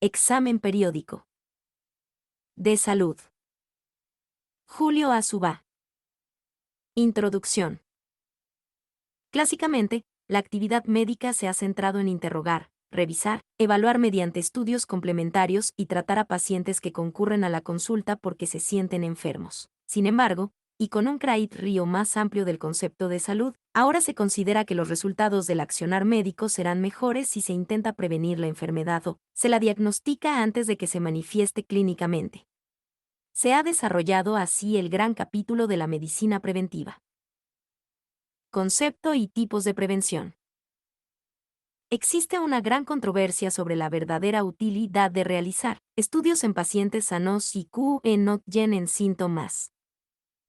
Examen periódico de salud. Julio Azubá. Introducción. Clásicamente, la actividad médica se ha centrado en interrogar, revisar, evaluar mediante estudios complementarios y tratar a pacientes que concurren a la consulta porque se sienten enfermos. Sin embargo, y con un criterio más amplio del concepto de salud, ahora se considera que los resultados del accionar médico serán mejores si se intenta prevenir la enfermedad o se la diagnostica antes de que se manifieste clínicamente. Se ha desarrollado así el gran capítulo de la medicina preventiva. Concepto y tipos de prevención. Existe una gran controversia sobre la verdadera utilidad de realizar estudios en pacientes sanos y que no tienen síntomas.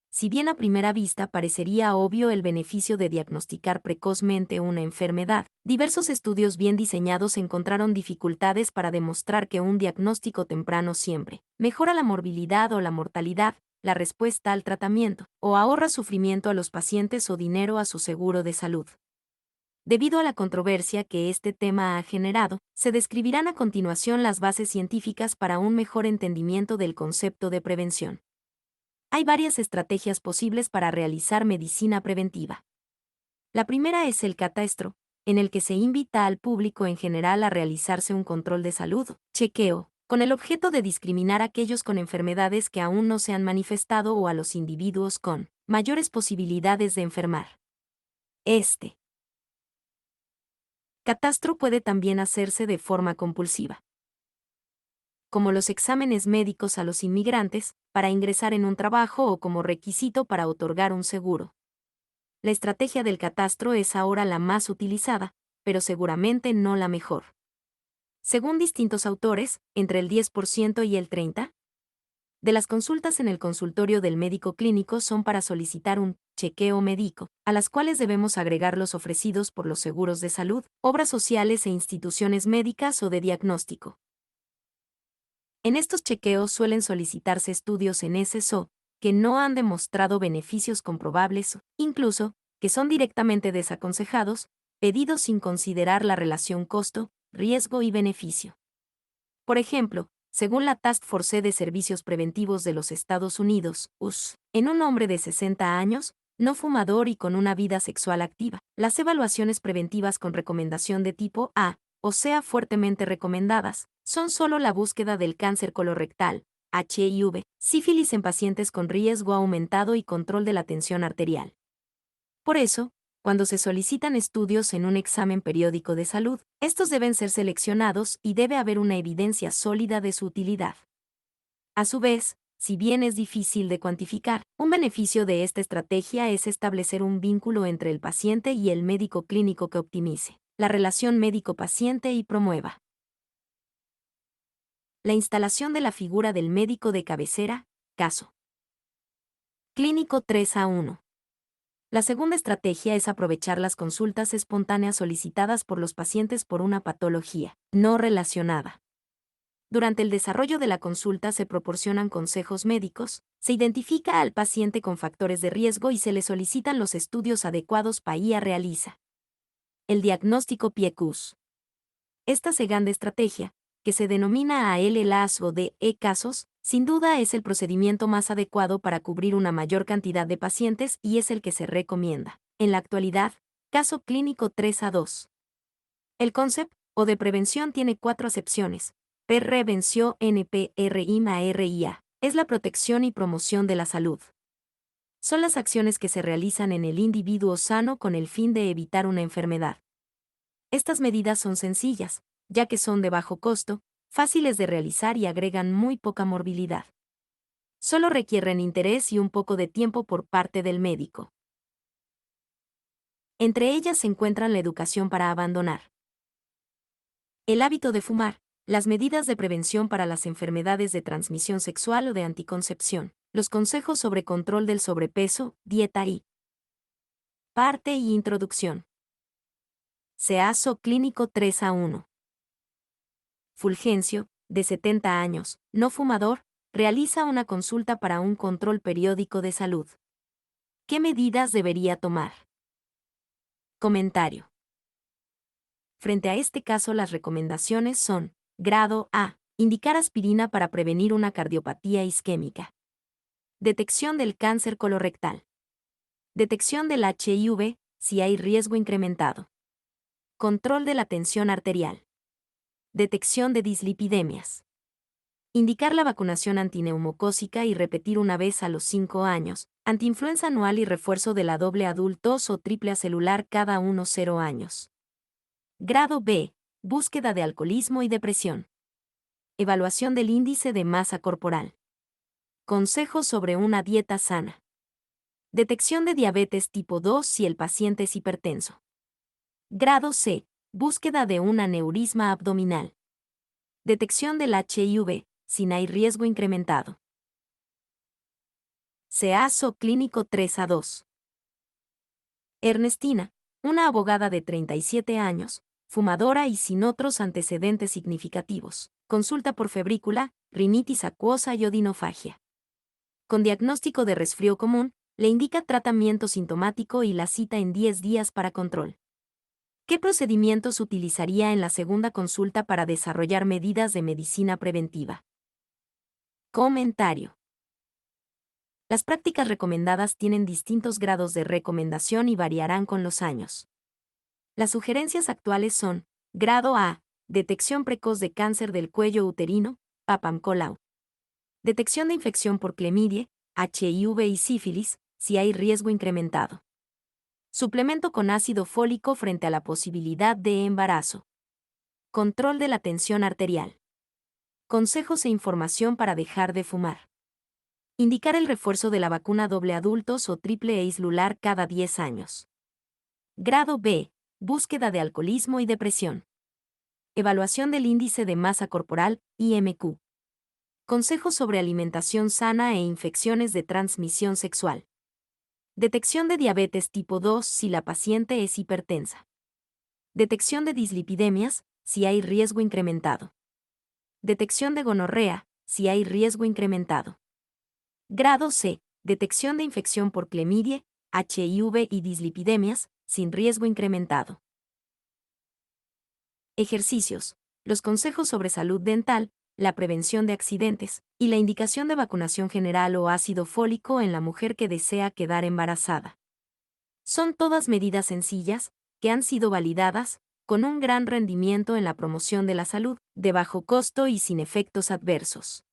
Si bien a primera vista parecería obvio el beneficio de diagnosticar precozmente una enfermedad, diversos estudios bien diseñados encontraron dificultades para demostrar que un diagnóstico temprano siempre mejora la morbilidad o la mortalidad, la respuesta al tratamiento, o ahorra sufrimiento a los pacientes o dinero a su seguro de salud. Debido a la controversia que este tema ha generado, se describirán a continuación las bases científicas para un mejor entendimiento del concepto de prevención. Hay varias estrategias posibles para realizar medicina preventiva. La primera es el catastro, en el que se invita al público en general a realizarse un control de salud, chequeo, con el objeto de discriminar a aquellos con enfermedades que aún no se han manifestado o a los individuos con mayores posibilidades de enfermar. Este catastro puede también hacerse de forma compulsiva, como los exámenes médicos a los inmigrantes, para ingresar en un trabajo o como requisito para otorgar un seguro. La estrategia del catastro es ahora la más utilizada, pero seguramente no la mejor. Según distintos autores, entre el 10% y el 30% de las consultas en el consultorio del médico clínico son para solicitar un chequeo médico, a las cuales debemos agregar los ofrecidos por los seguros de salud, obras sociales e instituciones médicas o de diagnóstico. En estos chequeos suelen solicitarse estudios en SSO, que no han demostrado beneficios comprobables, incluso, que son directamente desaconsejados, pedidos sin considerar la relación costo, riesgo y beneficio. Por ejemplo, según la Task Force de Servicios Preventivos de los Estados Unidos, US, en un hombre de 60 años, no fumador y con una vida sexual activa, las evaluaciones preventivas con recomendación de tipo A, o sea fuertemente recomendadas, son solo la búsqueda del cáncer colorectal, HIV, sífilis en pacientes con riesgo aumentado y control de la tensión arterial. Por eso, cuando se solicitan estudios en un examen periódico de salud, estos deben ser seleccionados y debe haber una evidencia sólida de su utilidad. A su vez, si bien es difícil de cuantificar, un beneficio de esta estrategia es establecer un vínculo entre el paciente y el médico clínico que optimice la relación médico-paciente y promueva la instalación de la figura del médico de cabecera, caso clínico 3-1. La segunda estrategia es aprovechar las consultas espontáneas solicitadas por los pacientes por una patología no relacionada. Durante el desarrollo de la consulta se proporcionan consejos médicos, se identifica al paciente con factores de riesgo y se le solicitan los estudios adecuados para realiza el diagnóstico PIECUS. Esta segunda estrategia, que se denomina a el lazo de casos, sin duda es el procedimiento más adecuado para cubrir una mayor cantidad de pacientes y es el que se recomienda. En la actualidad, caso clínico 3-2. El concepto o de prevención tiene 4 acepciones. Prevención NPRIMA-RIA es la protección y promoción de la salud. Son las acciones que se realizan en el individuo sano con el fin de evitar una enfermedad. Estas medidas son sencillas, ya que son de bajo costo, fáciles de realizar y agregan muy poca morbilidad. Solo requieren interés y un poco de tiempo por parte del médico. Entre ellas se encuentran la educación para abandonar el hábito de fumar, las medidas de prevención para las enfermedades de transmisión sexual o de anticoncepción, los consejos sobre control del sobrepeso, dieta y parte y introducción. SEASO Clínico 3-1. Fulgencio, de 70 años, no fumador, realiza una consulta para un control periódico de salud. ¿Qué medidas debería tomar? Comentario. Frente a este caso las recomendaciones son: grado A. Indicar aspirina para prevenir una cardiopatía isquémica. Detección del cáncer colorectal. Detección del HIV, si hay riesgo incrementado. Control de la tensión arterial. Detección de dislipidemias. Indicar la vacunación antineumocócica y repetir una vez a los 5 años, antiinfluenza anual y refuerzo de la doble adultos o triple acelular cada 0 años. Grado B. Búsqueda de alcoholismo y depresión. Evaluación del índice de masa corporal. Consejos sobre una dieta sana. Detección de diabetes tipo 2 si el paciente es hipertenso. Grado C. Búsqueda de un aneurisma abdominal. Detección del HIV, si hay riesgo incrementado. SEASO clínico 3A2. Ernestina, una abogada de 37 años, fumadora y sin otros antecedentes significativos. Consulta por febrícula, rinitis acuosa y odinofagia. Con diagnóstico de resfrío común, le indica tratamiento sintomático y la cita en 10 días para control. ¿Qué procedimientos utilizaría en la segunda consulta para desarrollar medidas de medicina preventiva? Comentario. Las prácticas recomendadas tienen distintos grados de recomendación y variarán con los años. Las sugerencias actuales son: Grado A, detección precoz de cáncer del cuello uterino, Papam-Colau. Detección de infección por clemidie, HIV y sífilis, si hay riesgo incrementado. Suplemento con ácido fólico frente a la posibilidad de embarazo. Control de la tensión arterial. Consejos e información para dejar de fumar. Indicar el refuerzo de la vacuna doble adultos o triple aislular cada 10 años. Grado B. Búsqueda de alcoholismo y depresión. Evaluación del índice de masa corporal, IMQ. Consejos sobre alimentación sana e infecciones de transmisión sexual. Detección de diabetes tipo 2 si la paciente es hipertensa. Detección de dislipidemias, si hay riesgo incrementado. Detección de gonorrea, si hay riesgo incrementado. Grado C. Detección de infección por clemidie, HIV y dislipidemias, sin riesgo incrementado. Ejercicios. Los consejos sobre salud dental, la prevención de accidentes, y la indicación de vacunación general o ácido fólico en la mujer que desea quedar embarazada. Son todas medidas sencillas, que han sido validadas, con un gran rendimiento en la promoción de la salud, de bajo costo y sin efectos adversos.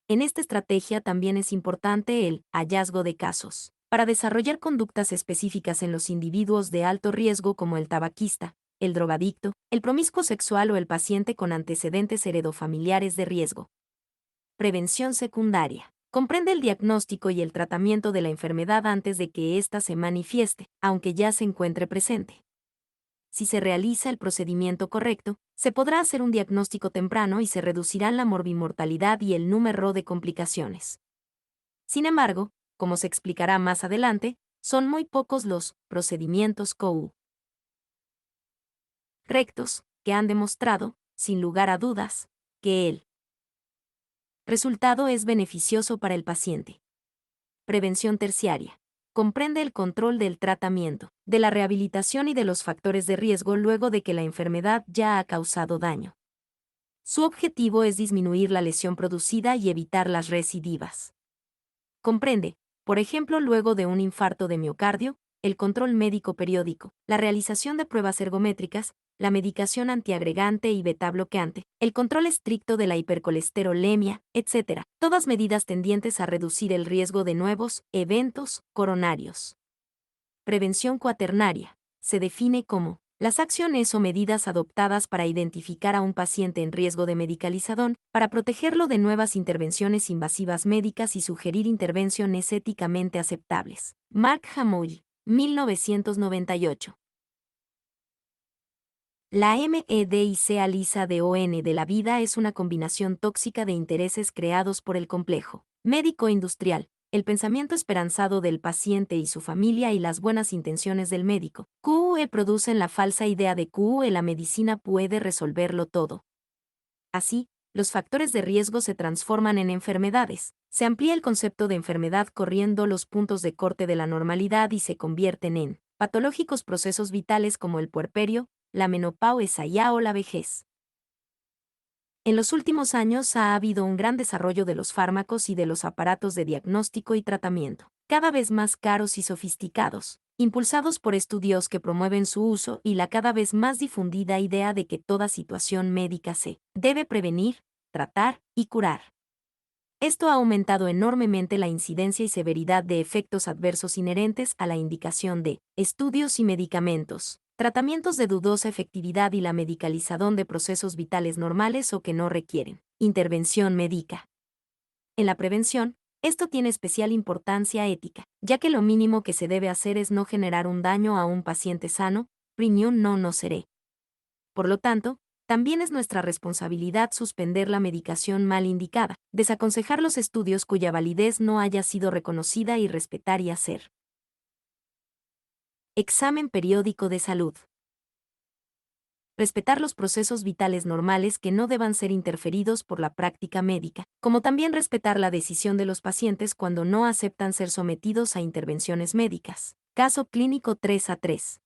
En esta estrategia también es importante el hallazgo de casos, para desarrollar conductas específicas en los individuos de alto riesgo como el tabaquista, el drogadicto, el promiscuo sexual o el paciente con antecedentes heredofamiliares de riesgo. Prevención secundaria. Comprende el diagnóstico y el tratamiento de la enfermedad antes de que ésta se manifieste, aunque ya se encuentre presente. Si se realiza el procedimiento correcto, se podrá hacer un diagnóstico temprano y se reducirán la morbimortalidad y el número de complicaciones. Sin embargo, como se explicará más adelante, son muy pocos los procedimientos correctos que han demostrado, sin lugar a dudas, que el resultado es beneficioso para el paciente. Prevención terciaria. Comprende el control del tratamiento, de la rehabilitación y de los factores de riesgo luego de que la enfermedad ya ha causado daño. Su objetivo es disminuir la lesión producida y evitar las recidivas. Comprende, por ejemplo, luego de un infarto de miocardio, el control médico periódico, la realización de pruebas ergométricas, la medicación antiagregante y beta-bloqueante, el control estricto de la hipercolesterolemia, etc. Todas medidas tendientes a reducir el riesgo de nuevos eventos coronarios. Prevención cuaternaria. Se define como las acciones o medidas adoptadas para identificar a un paciente en riesgo de medicalizadón, para protegerlo de nuevas intervenciones invasivas médicas y sugerir intervenciones éticamente aceptables. Mark Hamill, 1998. La MEDIC lisa de ON de la vida es una combinación tóxica de intereses creados por el complejo médico-industrial, el pensamiento esperanzado del paciente y su familia y las buenas intenciones del médico. QE producen la falsa idea de que la medicina puede resolverlo todo. Así, los factores de riesgo se transforman en enfermedades. Se amplía el concepto de enfermedad corriendo los puntos de corte de la normalidad y se convierten en patológicos procesos vitales como el puerperio, la menopausia o la vejez. En los últimos años ha habido un gran desarrollo de los fármacos y de los aparatos de diagnóstico y tratamiento, cada vez más caros y sofisticados, impulsados por estudios que promueven su uso y la cada vez más difundida idea de que toda situación médica se debe prevenir, tratar y curar. Esto ha aumentado enormemente la incidencia y severidad de efectos adversos inherentes a la indicación de estudios y medicamentos, tratamientos de dudosa efectividad y la medicalización de procesos vitales normales o que no requieren intervención médica. En la prevención, esto tiene especial importancia ética, ya que lo mínimo que se debe hacer es no generar un daño a un paciente sano, premium no nocere. Por lo tanto, también es nuestra responsabilidad suspender la medicación mal indicada, desaconsejar los estudios cuya validez no haya sido reconocida y respetar y hacer. Examen periódico de salud. Respetar los procesos vitales normales que no deban ser interferidos por la práctica médica, como también respetar la decisión de los pacientes cuando no aceptan ser sometidos a intervenciones médicas. Caso clínico 3A3.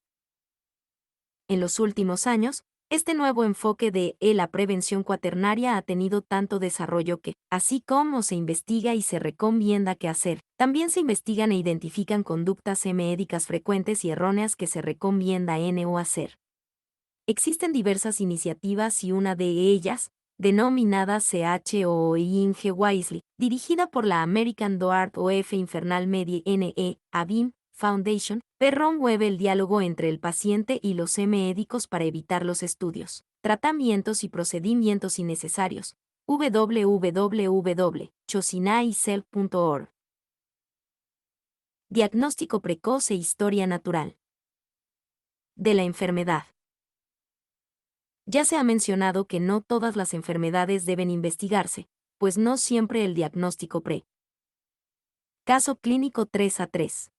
En los últimos años, este nuevo enfoque de la prevención cuaternaria ha tenido tanto desarrollo que, así como se investiga y se recomienda qué hacer, también se investigan e identifican conductas médicas frecuentes y erróneas que se recomienda no hacer. Existen diversas iniciativas y una de ellas, denominada CHOING Wisely, dirigida por la American Heart of Infernal Medicine ABIM Foundation, promueve el diálogo entre el paciente y los médicos para evitar los estudios, tratamientos y procedimientos innecesarios. www.chosinaicel.org. Diagnóstico precoz e historia natural de la enfermedad. Ya se ha mencionado que no todas las enfermedades deben investigarse, pues no siempre el diagnóstico Caso clínico 3A3.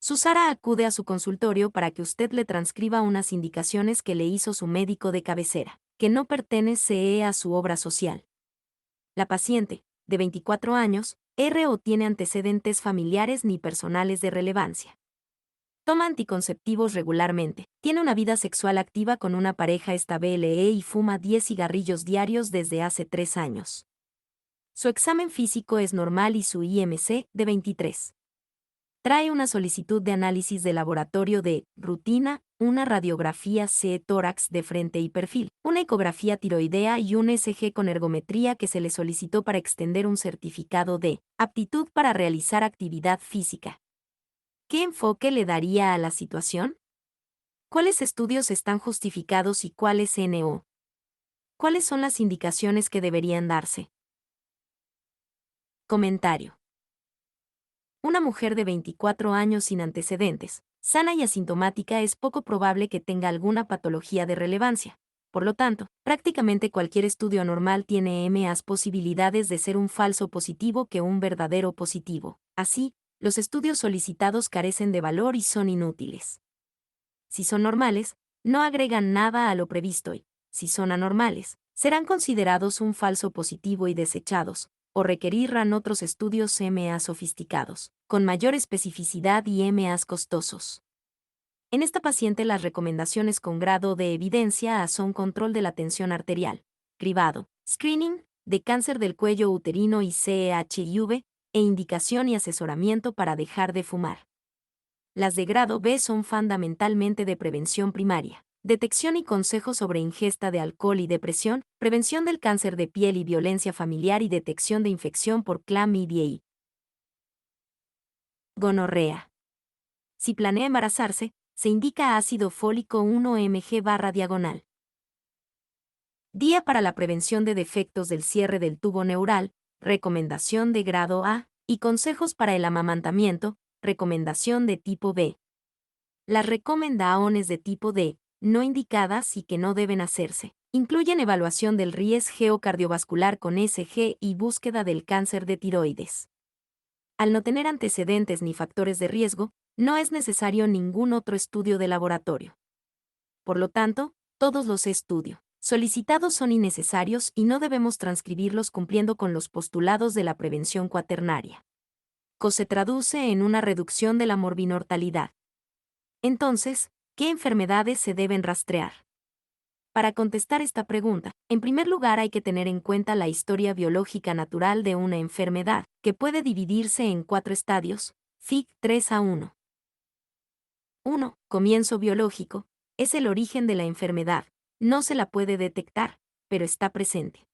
Susara acude a su consultorio para que usted le transcriba unas indicaciones que le hizo su médico de cabecera, que no pertenece a su obra social. La paciente, de 24 años, o tiene antecedentes familiares ni personales de relevancia. Toma anticonceptivos regularmente, tiene una vida sexual activa con una pareja estable y fuma 10 cigarrillos diarios desde hace 3 años. Su examen físico es normal y su IMC, de 23. Trae una solicitud de análisis de laboratorio de rutina, una radiografía C-tórax de frente y perfil, una ecografía tiroidea y un ECG con ergometría que se le solicitó para extender un certificado de aptitud para realizar actividad física. ¿Qué enfoque le daría a la situación? ¿Cuáles estudios están justificados y cuáles no? ¿Cuáles son las indicaciones que deberían darse? Comentario. Una mujer de 24 años sin antecedentes, sana y asintomática, es poco probable que tenga alguna patología de relevancia. Por lo tanto, prácticamente cualquier estudio anormal tiene más posibilidades de ser un falso positivo que un verdadero positivo. Así, los estudios solicitados carecen de valor y son inútiles. Si son normales, no agregan nada a lo previsto y, si son anormales, serán considerados un falso positivo y desechados, o requerirán otros estudios más sofisticados, con mayor especificidad y más costosos. En esta paciente las recomendaciones con grado de evidencia son control de la tensión arterial, cribado, screening de cáncer del cuello uterino y CHIV, e indicación y asesoramiento para dejar de fumar. Las de grado B son fundamentalmente de prevención primaria, detección y consejo sobre ingesta de alcohol y depresión, prevención del cáncer de piel y violencia familiar y detección de infección por clamidia y gonorrea. Si planea embarazarse, se indica ácido fólico 1 mg/diagonal. Día para la prevención de defectos del cierre del tubo neural, recomendación de grado A, y consejos para el amamantamiento, recomendación de tipo B. Las recomendaciones de tipo D, no indicadas y que no deben hacerse, incluyen evaluación del riesgo cardiovascular con ECG y búsqueda del cáncer de tiroides. Al no tener antecedentes ni factores de riesgo, no es necesario ningún otro estudio de laboratorio. Por lo tanto, todos los estudios solicitados son innecesarios y no debemos transcribirlos cumpliendo con los postulados de la prevención cuaternaria. Se traduce en una reducción de la morbimortalidad. Entonces, ¿qué enfermedades se deben rastrear? Para contestar esta pregunta, en primer lugar hay que tener en cuenta la historia biológica natural de una enfermedad, que puede dividirse en 4 estadios, Fig 3A1. 1. Comienzo biológico. Es el origen de la enfermedad. No se la puede detectar, pero está presente.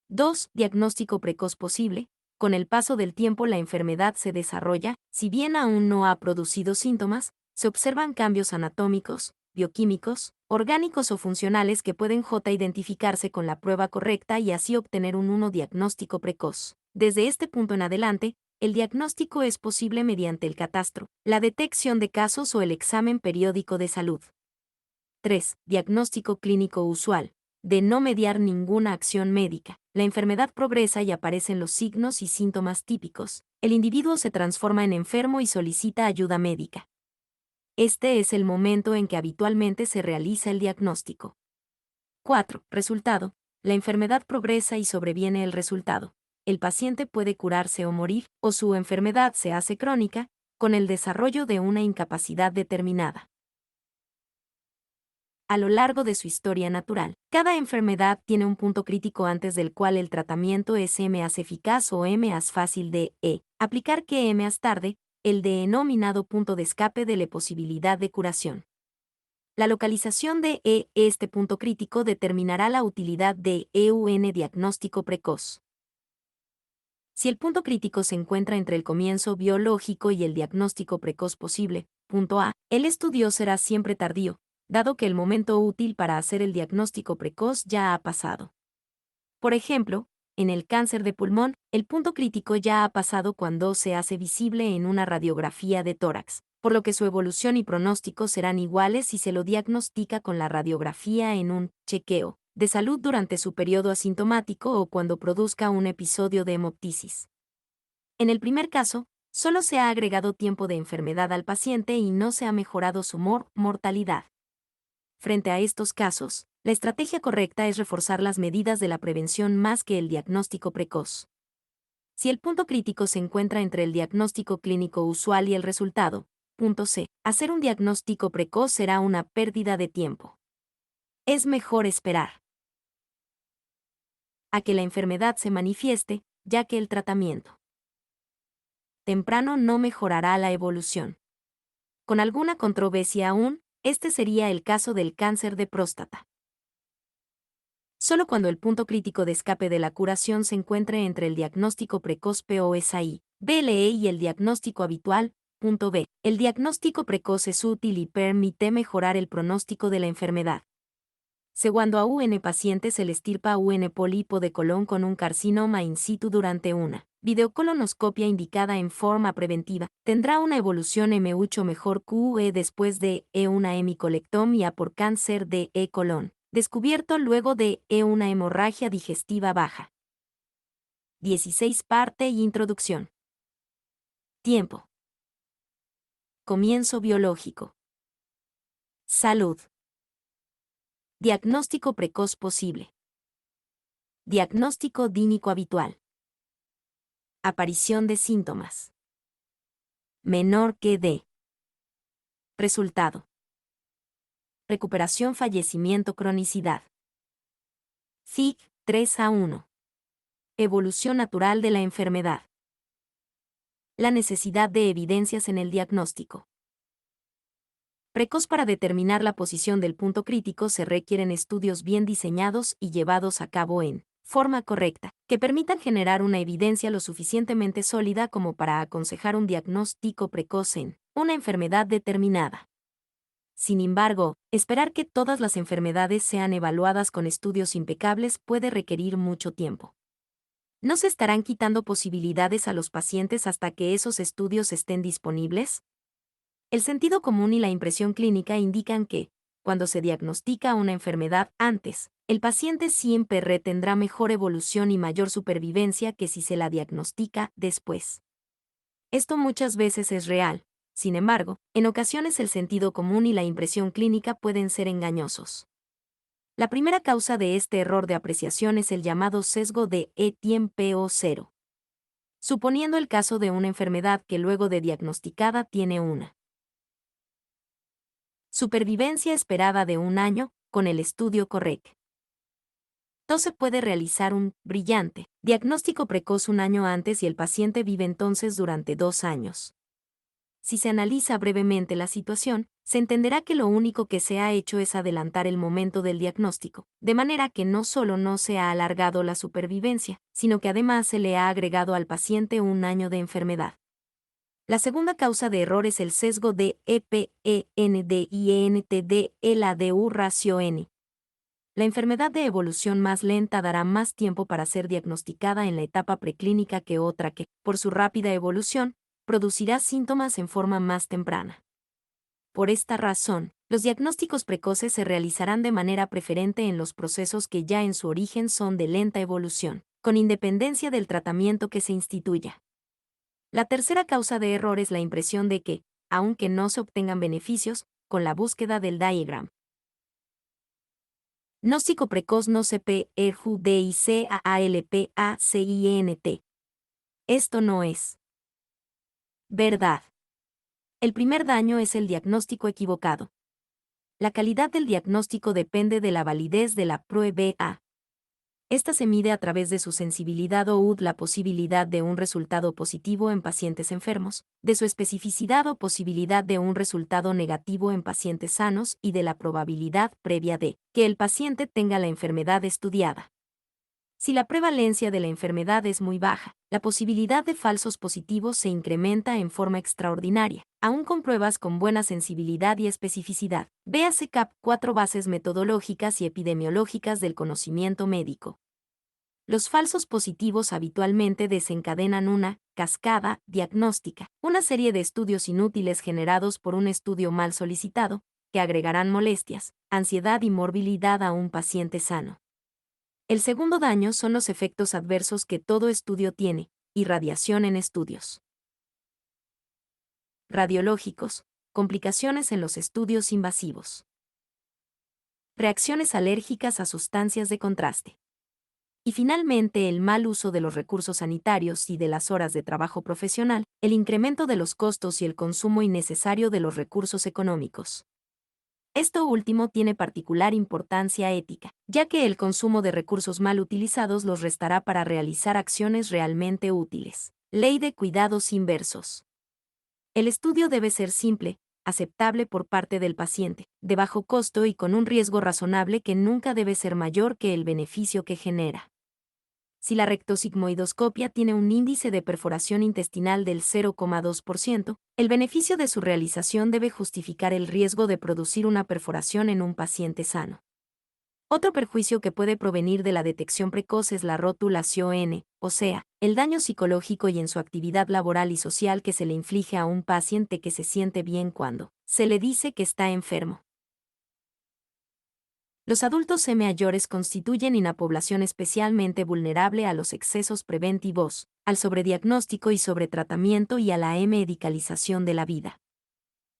2. Diagnóstico precoz posible. Con el paso del tiempo la enfermedad se desarrolla, si bien aún no ha producido síntomas, se observan cambios anatómicos, bioquímicos, orgánicos o funcionales que pueden identificarse con la prueba correcta y así obtener un diagnóstico precoz. Desde este punto en adelante, el diagnóstico es posible mediante el catastro, la detección de casos o el examen periódico de salud. 3. Diagnóstico clínico usual. De no mediar ninguna acción médica, la enfermedad progresa y aparecen los signos y síntomas típicos. El individuo se transforma en enfermo y solicita ayuda médica. Este es el momento en que habitualmente se realiza el diagnóstico. 4. Resultado. La enfermedad progresa y sobreviene el resultado. El paciente puede curarse o morir, o su enfermedad se hace crónica, con el desarrollo de una incapacidad determinada. A lo largo de su historia natural, cada enfermedad tiene un punto crítico antes del cual el tratamiento es más eficaz o más fácil de aplicar que más tarde, el denominado punto de escape de la posibilidad de curación. La localización de este punto crítico determinará la utilidad de un diagnóstico precoz. Si el punto crítico se encuentra entre el comienzo biológico y el diagnóstico precoz posible, punto A, el estudio será siempre tardío, dado que el momento útil para hacer el diagnóstico precoz ya ha pasado. Por ejemplo, en el cáncer de pulmón, el punto crítico ya ha pasado cuando se hace visible en una radiografía de tórax, por lo que su evolución y pronóstico serán iguales si se lo diagnostica con la radiografía en un chequeo de salud durante su periodo asintomático o cuando produzca un episodio de hemoptisis. En el primer caso, solo se ha agregado tiempo de enfermedad al paciente y no se ha mejorado su mortalidad. Frente a estos casos, la estrategia correcta es reforzar las medidas de la prevención más que el diagnóstico precoz. Si el punto crítico se encuentra entre el diagnóstico clínico usual y el resultado, punto C, hacer un diagnóstico precoz será una pérdida de tiempo. Es mejor esperar a que la enfermedad se manifieste, ya que el tratamiento temprano no mejorará la evolución. Con alguna controversia aún, este sería el caso del cáncer de próstata. Solo cuando el punto crítico de escape de la curación se encuentre entre el diagnóstico precoz POSAI, BLE y el diagnóstico habitual, punto B, el diagnóstico precoz es útil y permite mejorar el pronóstico de la enfermedad. Cuando a un paciente se le extirpa un pólipo de colon con un carcinoma in situ durante una videocolonoscopia indicada en forma preventiva, tendrá una evolución mucho mejor que después de una hemicolectomía por cáncer de colon, descubierto luego de una hemorragia digestiva baja. 16. Parte y introducción. Tiempo. Comienzo biológico. Salud. Diagnóstico precoz posible. Diagnóstico clínico habitual. Aparición de síntomas. Menor que D. Resultado. Recuperación, fallecimiento, cronicidad. Fig 3A1. Evolución natural de la enfermedad. La necesidad de evidencias en el diagnóstico precoz. Para determinar la posición del punto crítico se requieren estudios bien diseñados y llevados a cabo en forma correcta, que permitan generar una evidencia lo suficientemente sólida como para aconsejar un diagnóstico precoz en una enfermedad determinada. Sin embargo, esperar que todas las enfermedades sean evaluadas con estudios impecables puede requerir mucho tiempo. ¿No se estarán quitando posibilidades a los pacientes hasta que esos estudios estén disponibles? El sentido común y la impresión clínica indican que, cuando se diagnostica una enfermedad antes, el paciente siempre tendrá mejor evolución y mayor supervivencia que si se la diagnostica después. Esto muchas veces es real. Sin embargo, en ocasiones el sentido común y la impresión clínica pueden ser engañosos. La primera causa de este error de apreciación es el llamado sesgo de Etienne-PO0. Suponiendo el caso de una enfermedad que luego de diagnosticada tiene una supervivencia esperada de 1 año, con el estudio correcto. Se puede realizar un brillante diagnóstico precoz un año antes y el paciente vive entonces durante 2 años. Si se analiza brevemente la situación, se entenderá que lo único que se ha hecho es adelantar el momento del diagnóstico, de manera que no solo no se ha alargado la supervivencia, sino que además se le ha agregado al paciente un año de enfermedad. La segunda causa de error es el sesgo de EPENDIENTD-LADU ratio N. La enfermedad de evolución más lenta dará más tiempo para ser diagnosticada en la etapa preclínica que otra que, por su rápida evolución, producirá síntomas en forma más temprana. Por esta razón, los diagnósticos precoces se realizarán de manera preferente en los procesos que ya en su origen son de lenta evolución, con independencia del tratamiento que se instituya. La tercera causa de error es la impresión de que, aunque no se obtengan beneficios, con la búsqueda del diagram. Diagnóstico precoz no CP ERJDICAALPACINT. Esto no es verdad. El primer daño es el diagnóstico equivocado. La calidad del diagnóstico depende de la validez de la prueba. Esta se mide a través de su sensibilidad o la posibilidad de un resultado positivo en pacientes enfermos, de su especificidad o posibilidad de un resultado negativo en pacientes sanos y de la probabilidad previa de que el paciente tenga la enfermedad estudiada. Si la prevalencia de la enfermedad es muy baja, la posibilidad de falsos positivos se incrementa en forma extraordinaria, aún con pruebas con buena sensibilidad y especificidad. Véase CAP 4 bases metodológicas y epidemiológicas del conocimiento médico. Los falsos positivos habitualmente desencadenan una cascada diagnóstica, una serie de estudios inútiles generados por un estudio mal solicitado, que agregarán molestias, ansiedad y morbilidad a un paciente sano. El segundo daño son los efectos adversos que todo estudio tiene, irradiación en estudios radiológicos, complicaciones en los estudios invasivos, reacciones alérgicas a sustancias de contraste. Y finalmente el mal uso de los recursos sanitarios y de las horas de trabajo profesional, el incremento de los costos y el consumo innecesario de los recursos económicos. Esto último tiene particular importancia ética, ya que el consumo de recursos mal utilizados los restará para realizar acciones realmente útiles. Ley de cuidados inversos. El estudio debe ser simple, aceptable por parte del paciente, de bajo costo y con un riesgo razonable que nunca debe ser mayor que el beneficio que genera. Si la rectosigmoidoscopia tiene un índice de perforación intestinal del 0,2%, el beneficio de su realización debe justificar el riesgo de producir una perforación en un paciente sano. Otro perjuicio que puede provenir de la detección precoz es la rotulación, o sea, el daño psicológico y en su actividad laboral y social que se le inflige a un paciente que se siente bien cuando se le dice que está enfermo. Los adultos mayores constituyen una población especialmente vulnerable a los excesos preventivos, al sobrediagnóstico y sobretratamiento y a la medicalización de la vida.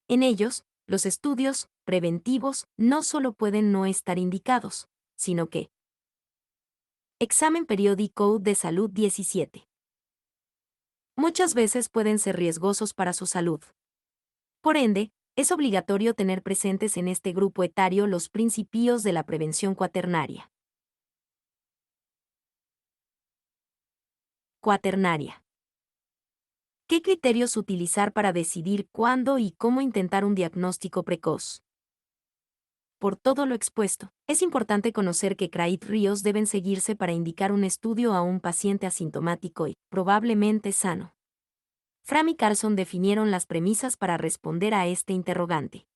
En ellos, los estudios preventivos no solo pueden no estar indicados, sino que examen periódico de salud 17. Muchas veces pueden ser riesgosos para su salud. Por ende, es obligatorio tener presentes en este grupo etario los principios de la prevención cuaternaria. Cuaternaria. ¿Qué criterios utilizar para decidir cuándo y cómo intentar un diagnóstico precoz? Por todo lo expuesto, es importante conocer qué criterios deben seguirse para indicar un estudio a un paciente asintomático y, probablemente sano. Fram y Carlson definieron las premisas para responder a este interrogante.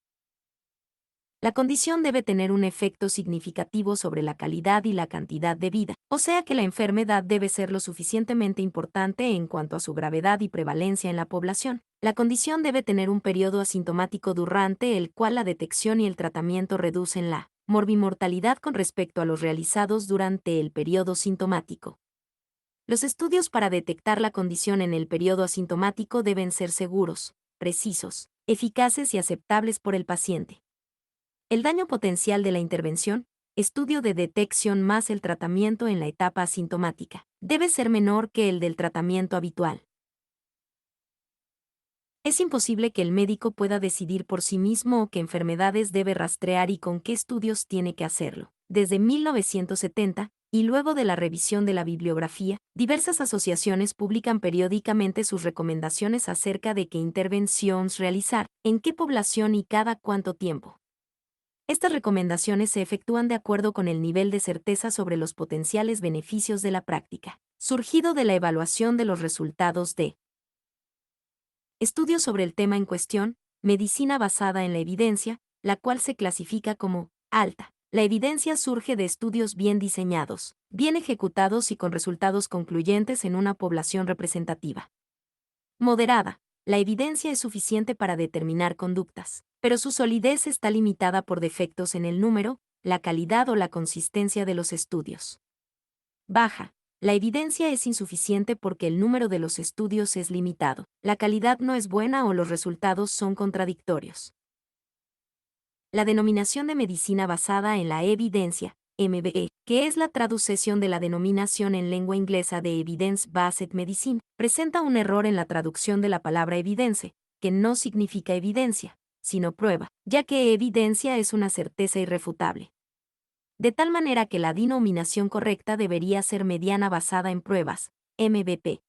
La condición debe tener un efecto significativo sobre la calidad y la cantidad de vida, o sea que la enfermedad debe ser lo suficientemente importante en cuanto a su gravedad y prevalencia en la población. La condición debe tener un periodo asintomático durante el cual la detección y el tratamiento reducen la morbimortalidad con respecto a los realizados durante el periodo sintomático. Los estudios para detectar la condición en el periodo asintomático deben ser seguros, precisos, eficaces y aceptables por el paciente. El daño potencial de la intervención, estudio de detección más el tratamiento en la etapa asintomática, debe ser menor que el del tratamiento habitual. Es imposible que el médico pueda decidir por sí mismo qué enfermedades debe rastrear y con qué estudios tiene que hacerlo. Desde 1970, y luego de la revisión de la bibliografía, diversas asociaciones publican periódicamente sus recomendaciones acerca de qué intervenciones realizar, en qué población y cada cuánto tiempo. Estas recomendaciones se efectúan de acuerdo con el nivel de certeza sobre los potenciales beneficios de la práctica, surgido de la evaluación de los resultados de estudios sobre el tema en cuestión, medicina basada en la evidencia, la cual se clasifica como alta. La evidencia surge de estudios bien diseñados, bien ejecutados y con resultados concluyentes en una población representativa. Moderada. La evidencia es suficiente para determinar conductas, pero su solidez está limitada por defectos en el número, la calidad o la consistencia de los estudios. Baja. La evidencia es insuficiente porque el número de los estudios es limitado, la calidad no es buena o los resultados son contradictorios. La denominación de medicina basada en la evidencia, MBE, que es la traducción de la denominación en lengua inglesa de Evidence-Based Medicine, presenta un error en la traducción de la palabra evidence, que no significa evidencia, sino prueba, ya que evidencia es una certeza irrefutable. De tal manera que la denominación correcta debería ser mediana basada en pruebas, MVP.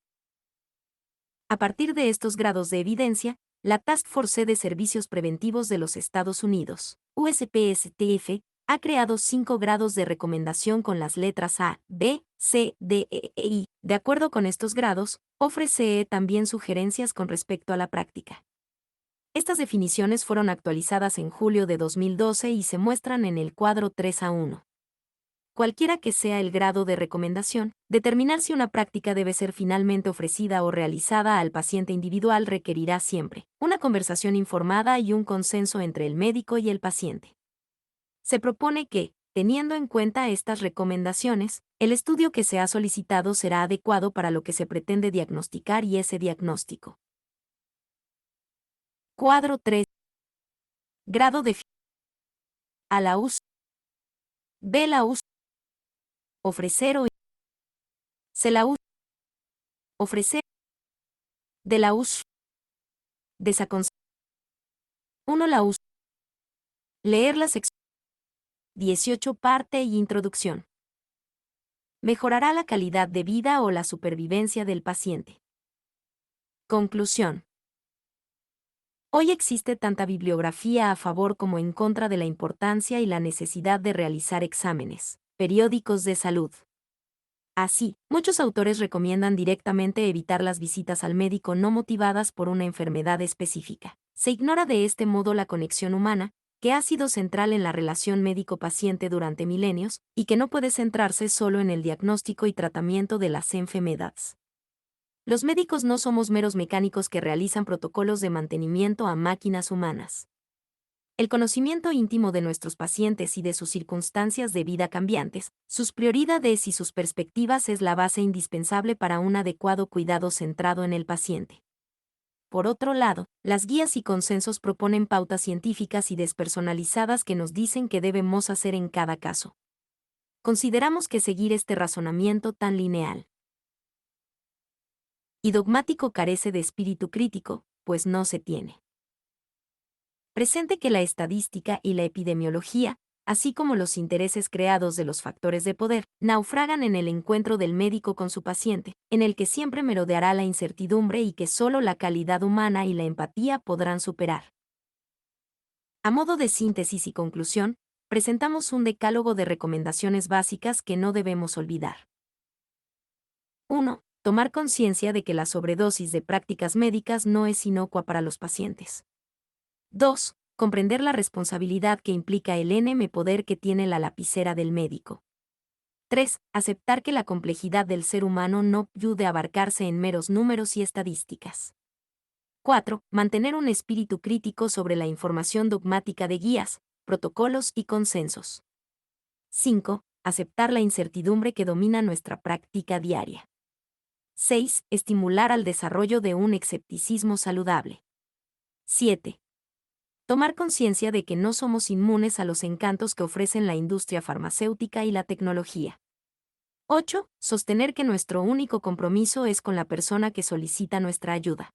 A partir de estos grados de evidencia, la Task Force de Servicios Preventivos de los Estados Unidos, USPSTF, ha creado 5 grados de recomendación con las letras A, B, C, D, E, I. De acuerdo con estos grados, ofrece también sugerencias con respecto a la práctica. Estas definiciones fueron actualizadas en julio de 2012 y se muestran en el cuadro 3A1. Cualquiera que sea el grado de recomendación, determinar si una práctica debe ser finalmente ofrecida o realizada al paciente individual requerirá siempre una conversación informada y un consenso entre el médico y el paciente. Se propone que, teniendo en cuenta estas recomendaciones, el estudio que se ha solicitado será adecuado para lo que se pretende diagnosticar y ese diagnóstico. Cuadro 3. Grado de A la US. B la US. Ofrecer o C la US. Ofrecer. De la US. Desaconsejar. 1 la US. Leer la sección 18 parte y introducción. Mejorará la calidad de vida o la supervivencia del paciente. Conclusión. Hoy existe tanta bibliografía a favor como en contra de la importancia y la necesidad de realizar exámenes periódicos de salud. Así, muchos autores recomiendan directamente evitar las visitas al médico no motivadas por una enfermedad específica. Se ignora de este modo la conexión humana, que ha sido central en la relación médico-paciente durante milenios, y que no puede centrarse solo en el diagnóstico y tratamiento de las enfermedades. Los médicos no somos meros mecánicos que realizan protocolos de mantenimiento a máquinas humanas. El conocimiento íntimo de nuestros pacientes y de sus circunstancias de vida cambiantes, sus prioridades y sus perspectivas es la base indispensable para un adecuado cuidado centrado en el paciente. Por otro lado, las guías y consensos proponen pautas científicas y despersonalizadas que nos dicen qué debemos hacer en cada caso. Consideramos que seguir este razonamiento tan lineal y dogmático carece de espíritu crítico, pues no se tiene presente que la estadística y la epidemiología, así como los intereses creados de los factores de poder, naufragan en el encuentro del médico con su paciente, en el que siempre merodeará la incertidumbre y que solo la calidad humana y la empatía podrán superar. A modo de síntesis y conclusión, presentamos un decálogo de recomendaciones básicas que no debemos olvidar. 1. Tomar conciencia de que la sobredosis de prácticas médicas no es inocua para los pacientes. 2. Comprender la responsabilidad que implica el enorme poder que tiene la lapicera del médico. 3. Aceptar que la complejidad del ser humano no puede abarcarse en meros números y estadísticas. 4. Mantener un espíritu crítico sobre la información dogmática de guías, protocolos y consensos. 5. Aceptar la incertidumbre que domina nuestra práctica diaria. 6. Estimular al desarrollo de un escepticismo saludable. 7. Tomar conciencia de que no somos inmunes a los encantos que ofrecen la industria farmacéutica y la tecnología. 8. Sostener que nuestro único compromiso es con la persona que solicita nuestra ayuda.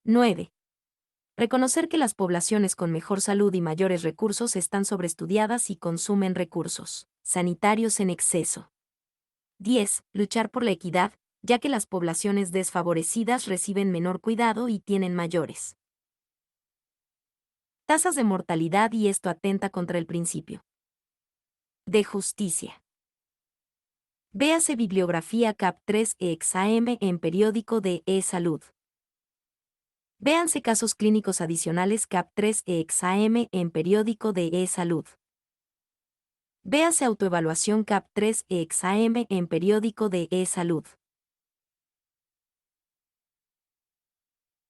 9. Reconocer que las poblaciones con mejor salud y mayores recursos están sobreestudiadas y consumen recursos sanitarios en exceso. 10. Luchar por la equidad, ya que las poblaciones desfavorecidas reciben menor cuidado y tienen mayores tasas de mortalidad y esto atenta contra el principio de justicia. Véase bibliografía CAP 3 EXAM en periódico de E-Salud. Véanse casos clínicos adicionales CAP 3 EXAM en periódico de E-Salud. Véase autoevaluación CAP 3 EXAM en periódico de E-Salud.